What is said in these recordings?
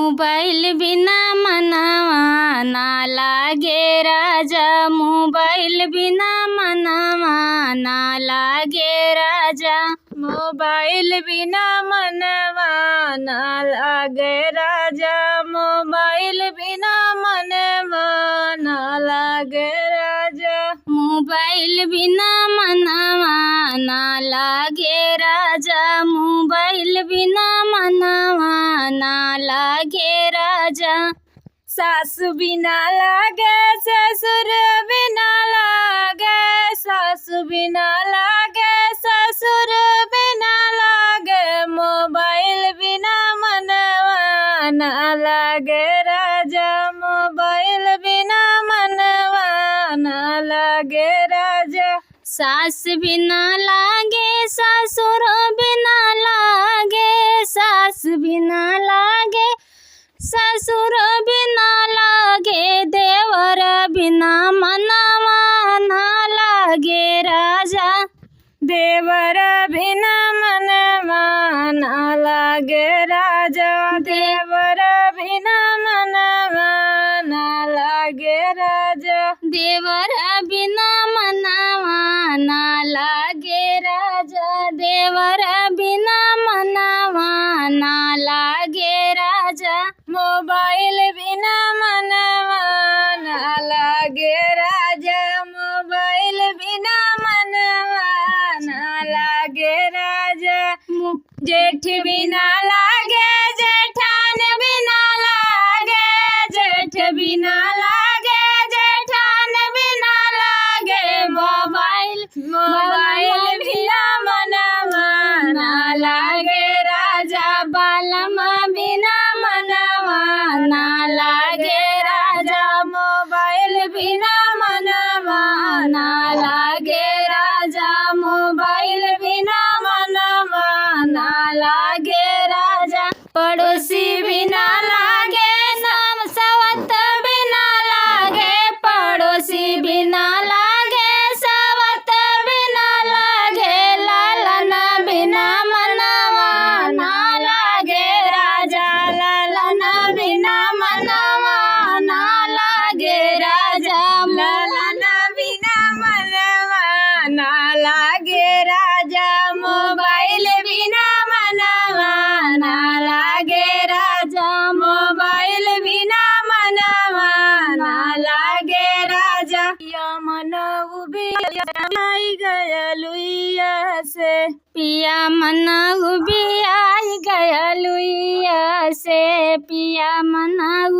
Mobile बिना मनवा ना लागे राजा, मोबाइल बिना मनवा ना लागे राजा। मोबाइल बिना मनवा ना लागे राजा, मोबाइल बिना मनवा ना लागे राजा। मोबाइल बिना मनवा ना लागे राजा, मोबाइल बिना मनवा ना लागे राजा। सास बिना लागे ससुर बिना लागे, सास बिना लागे ससुर बिना लागे, मोबाइल बिना मनवा ना लागे राजा, मोबाइल बिना मनवा ना लागे राजा। सास बिना लागे ससुर बिना लागे, सास बिना लागे ससुर बिना लागे, देवर बिना मनवा ना लागे राजा। देवर बिना मनवा ना लागे राजा, देवर बिना मनवा ना लागे राजा। देवर बिना मनवा ना लागे राजा, देवर बिना मनवा ना लागे राजा। मोबाइल बिना मनवा ना लागे राजा, मोबाइल बिना मनवा ना लागे राजा। जेठ बिना लागे जेठान बिना लागे, जेठ बिना लागे जेठान बिना लागे, मोबाइल मोबाइल बिना मनवा ना लागे राजा, बालमा बिना मनवा ना लागे राजा, मोबाइल बिना मनवा ना लागे राजा, मोबाइल बिना मनवा ना लागे राजा। पड़ोसी बिना लागे नाम सवत बिना लागे, पड़ोसी बिना लागे सवत बिना लागे, लालन बिना मनवा ना लागे राजा, लालन बिना मनवा ना लागे राजा, लालन बिना मनवा ना लागे राजा, मोबाइल बिना मनवा ना लागे राजा, मोबाइल बिना मनवा ना लागे राजा। या मन उबी आई गया लुइया से, पिया मन उबी आई गया लुइया से, पिया मन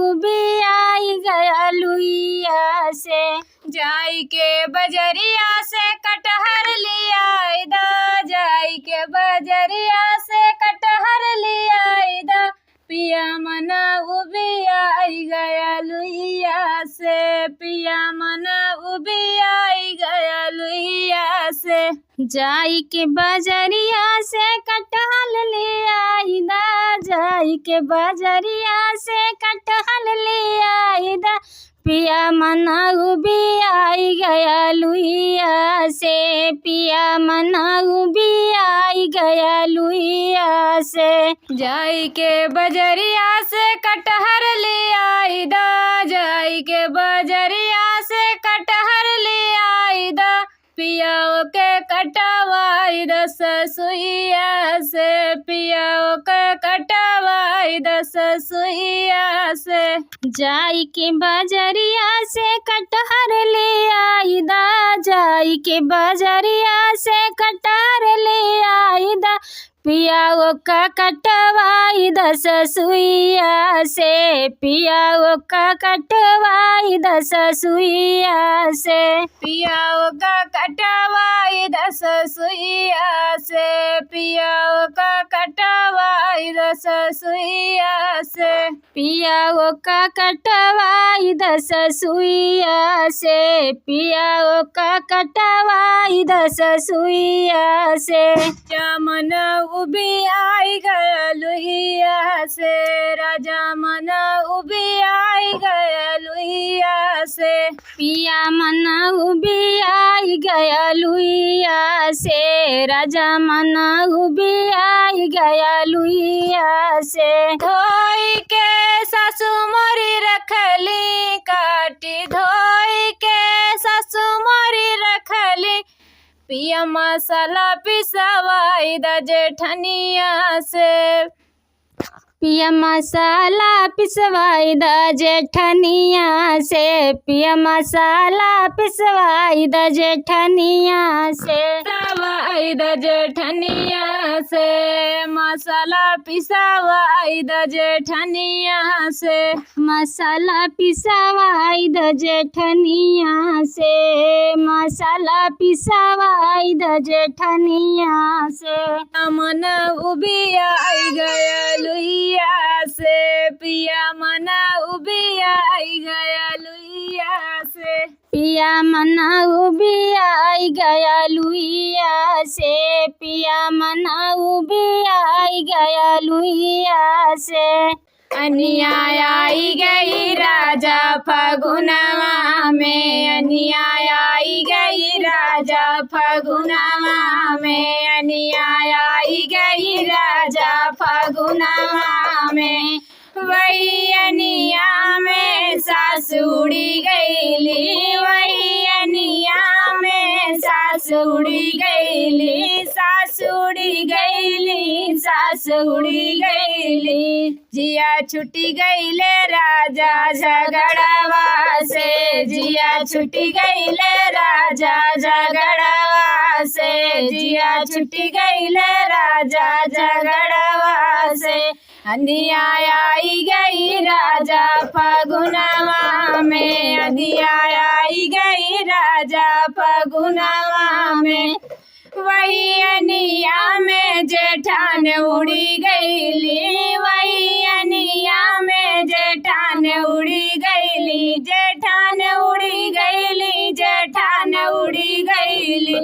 उबी आई गया लुइया से। जाई के बजरिया से कटहर लिया दा, जाई के बजरिया से कटहर लिया दा, पिया मना उबी आई गया लुइया से, पिया मना उबी आई गया लुइया से। जाई के बजरिया से कटहल ले आई दा, जाई के बजरिया से कटहल ले आई दा, पिया मना उबी आई गया लुइया से, पिया मना उबी आई गया लुइया से। जाई के बजरिया से कटहर ले आई दा, जाई के बजरिया से कटहर ले आई दा, पिया के कटवाई दस सुइया से, पिया के कटवाई दस सुइया से। जाई के बजरिया से कटहर ले आई दा, जाई के बजरिया से कटहर ले आई दा, पिया का कटवाई दस सुइया से, पिया का कटवाई दस सुइया से। पिया का कटवाई दस सुइया से, पिया का कटवाई दस सुइया से। पिया का कटवाई दस सुइया से, पिया का कटवाई दस सुइया से। मन उबी आई गया लुइया से, राजा मन उबी आई गया लुइया से, पिया मन उबी आई गया लुइया से, राजा मन उबी आई गया लुइया से। धोई के रखली, काटी धोई के सासु मोरी रखली। पिया मसाला पिसवाई द जेठनिया से, पिया मसाला पिसवाई द जेठनिया से, पिया मसाला पिसवाई द जेठनिया से, पिसवाई द जेठनिया से, मसाला पिसवाई द जेठनिया से, मसाला पिसवाई द जेठनिया से, मसाला पिसवाई द जेठनिया से। मन उबिया आई गया लुइया से, पिया मना उबिया आई गया लुइया से, पिया मना उबिया आई गया लुइया से, पिया मना उबिया आई गया लुइया से। अनिया आई गई राजा फगुनवा में, अनिया आई गई राजा फगुनवा में, अनिया आई गई राजा फगुनवा में। वही अनिया में सासुड़ी गईली, वही अनिया में सासुड़ी गईली, सासुड़ी गईली, सासुड़ी गईली। जिया छुट्टी गईले राजा झगड़वा से, जिया छुट्टी गईले राजा झगड़वा से, जिया छुट्टी गईले राजा झगड़वा से। अंधिया आई गई राजा फगुनवा में, अंधिया आई गई राजा फगुनवा में। वही अनिया में जेठान उड़ी गईली, वही अनिया में जेठान उड़ी गईली, जेठान उड़ी गईली, जेठान उड़ी गईली।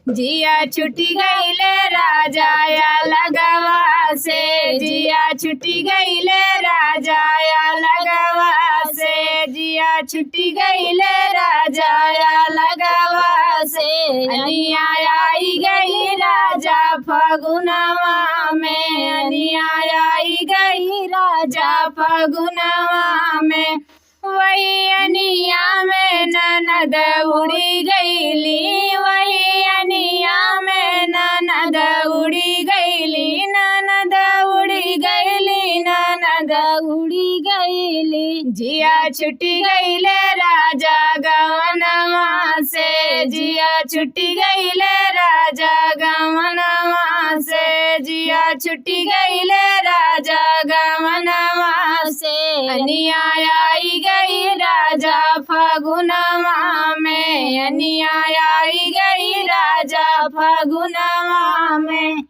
जिया छुट्टी गईले राजा या लगवा से, जिया छुट्टी गईले राजा या लगवा से, जिया छुट्टी गईले राजा या लगवा से। अनिया आई गई राजा फगुनवा में, अनिया आई गई राजा फगुनवा में। वही अनिया में ननद उड़ी गईली, वही अनिया में ननद उड़ी गईली, ननद उड़ी गईली, ननद उड़ी गईली। जिया छुट्टी गईले राजा गवनवा से, जिया छुट्टी गईले राजा गवनवा से, जिया छुट्टी गईले राजा गवनवा से। अनिया आई गई राजा फगुनवा में, अनिया आई गई राजा फगुनवा में।